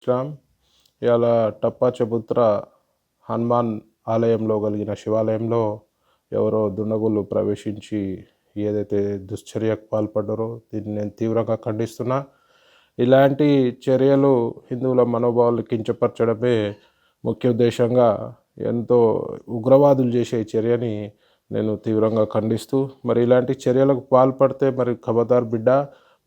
శ్యామ్ ఇవాళ టప్పా చబుత్ర హనుమాన్ ఆలయంలో కలిగిన శివాలయంలో ఎవరో దుండగులు ప్రవేశించి ఏదైతే దుశ్చర్యకు పాల్పడ్డారో దీన్ని నేను తీవ్రంగా ఖండిస్తున్నా. ఇలాంటి చర్యలు హిందువుల మనోభావాలు కించపరచడమే ముఖ్య ఉద్దేశంగా ఎంతో ఉగ్రవాదులు చేసే చర్యని నేను తీవ్రంగా ఖండిస్తూ, మరి ఇలాంటి చర్యలకు పాల్పడితే మరి ఖబర్దార్ బిడ్డ,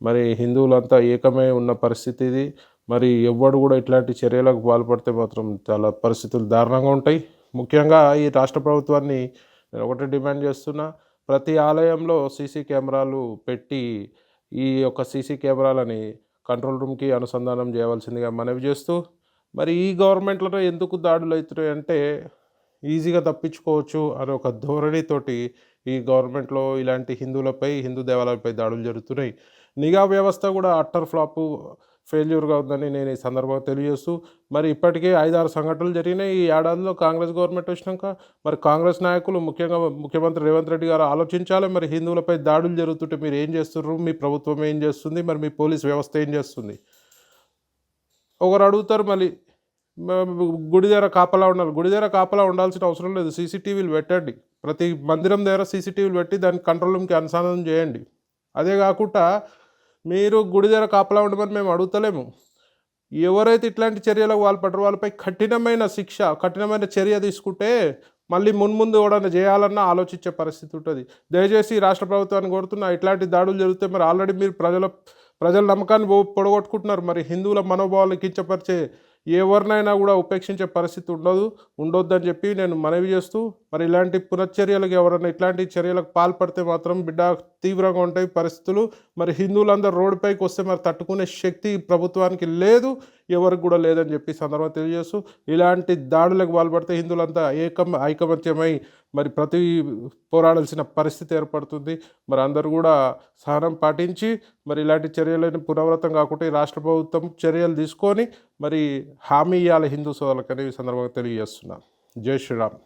మరి హిందువులంతా ఏకమై ఉన్న పరిస్థితి ఇది. మరి ఎవ్వడు కూడా ఇట్లాంటి చర్యలకు పాల్పడితే మాత్రం చాలా పరిస్థితులు దారుణంగా ఉంటాయి. ముఖ్యంగా ఈ రాష్ట్ర ప్రభుత్వాన్ని నేను ఒకటే డిమాండ్ చేస్తున్నా, ప్రతి ఆలయంలో సీసీ కెమెరాలు పెట్టి ఈ యొక్క సీసీ కెమెరాలని కంట్రోల్ రూమ్కి అనుసంధానం చేయవలసిందిగా మనవి చేస్తూ, మరి ఈ గవర్నమెంట్లలో ఎందుకు దాడులు అవుతున్నాయి అంటే ఈజీగా తప్పించుకోవచ్చు అనే ఒక ధోరణితోటి ఈ గవర్నమెంట్లో ఇలాంటి హిందువులపై, హిందూ దేవాలయాలపై దాడులు జరుగుతున్నాయి. నిఘా వ్యవస్థ కూడా అట్టర్ ఫ్లాపు, ఫెయిల్యూర్గా ఉందని నేను ఈ సందర్భంగా తెలియజేస్తూ, మరి ఇప్పటికే 5-6 సంఘటనలు జరిగినాయి ఈ ఏడాదిలో కాంగ్రెస్ గవర్నమెంట్ వచ్చినాక. మరి కాంగ్రెస్ నాయకులు ముఖ్యంగా ముఖ్యమంత్రి రేవంత్ రెడ్డి గారు ఆలోచించాలి. మరి హిందువులపై దాడులు జరుగుతుంటే మీరు ఏం చేస్తున్నారు, మీ ప్రభుత్వం ఏం చేస్తుంది, మరి మీ పోలీస్ వ్యవస్థ ఏం చేస్తుంది? ఒకరు అడుగుతారు మళ్ళీ గుడి దగ్గర కాపలా ఉండాలి. గుడి దగ్గర కాపలా ఉండాల్సిన అవసరం లేదు, సీసీటీవీలు పెట్టండి. ప్రతి మందిరం దగ్గర సీసీటీవీలు పెట్టి దాన్ని కంట్రోల్ రూమ్కి అనుసంధానం చేయండి. అదే కాకుండా మీరు గుడి దగ్గర కాపలా ఉండమని మేము అడుగుతలేము. ఎవరైతే ఇట్లాంటి చర్యలకు పాల్పడరో వాళ్ళపై కఠినమైన శిక్ష, కఠినమైన చర్య తీసుకుంటే మళ్ళీ మున్ముందు ఎవడన్నా చేయాలన్నా ఆలోచించే పరిస్థితి ఉంటుంది. దయచేసి రాష్ట్ర ప్రభుత్వాన్ని కోరుతున్నా, ఇట్లాంటి దాడులు జరిగితే మరి ఆల్రెడీ మీరు ప్రజల నమ్మకాన్ని పొడగొట్టుకుంటున్నారు. మరి హిందువుల మనోభావాలు కించపరిచే ఎవరినైనా కూడా ఉపేక్షించే పరిస్థితి ఉండొద్దని చెప్పి నేను మనవి చేస్తూ, మరి ఇలాంటి పునశ్చర్యలకు ఎవరైనా ఇట్లాంటి చర్యలకు పాల్పడితే మాత్రం బిడ్డ తీవ్రంగా ఉంటాయి పరిస్థితులు. మరి హిందువులందరూ రోడ్డుపైకి వస్తే మరి తట్టుకునే శక్తి ప్రభుత్వానికి లేదు, ఎవరికి కూడా లేదని చెప్పి సందర్భంగా తెలియజేస్తూ, ఇలాంటి దాడులకు పాల్పడితే హిందువులంతా ఐకమత్యమై మరి పోరాడాల్సిన పరిస్థితి ఏర్పడుతుంది. మరి అందరూ కూడా సహనం పాటించి మరి ఇలాంటి చర్యలను పునరావృతం కాకుండా ఈ రాష్ట్ర ప్రభుత్వం చర్యలు తీసుకొని మరి హామీ ఇవ్వాలి హిందూ సోదరులకు అని ఈ సందర్భంగా తెలియజేస్తున్నాను. జై శ్రీరామ్.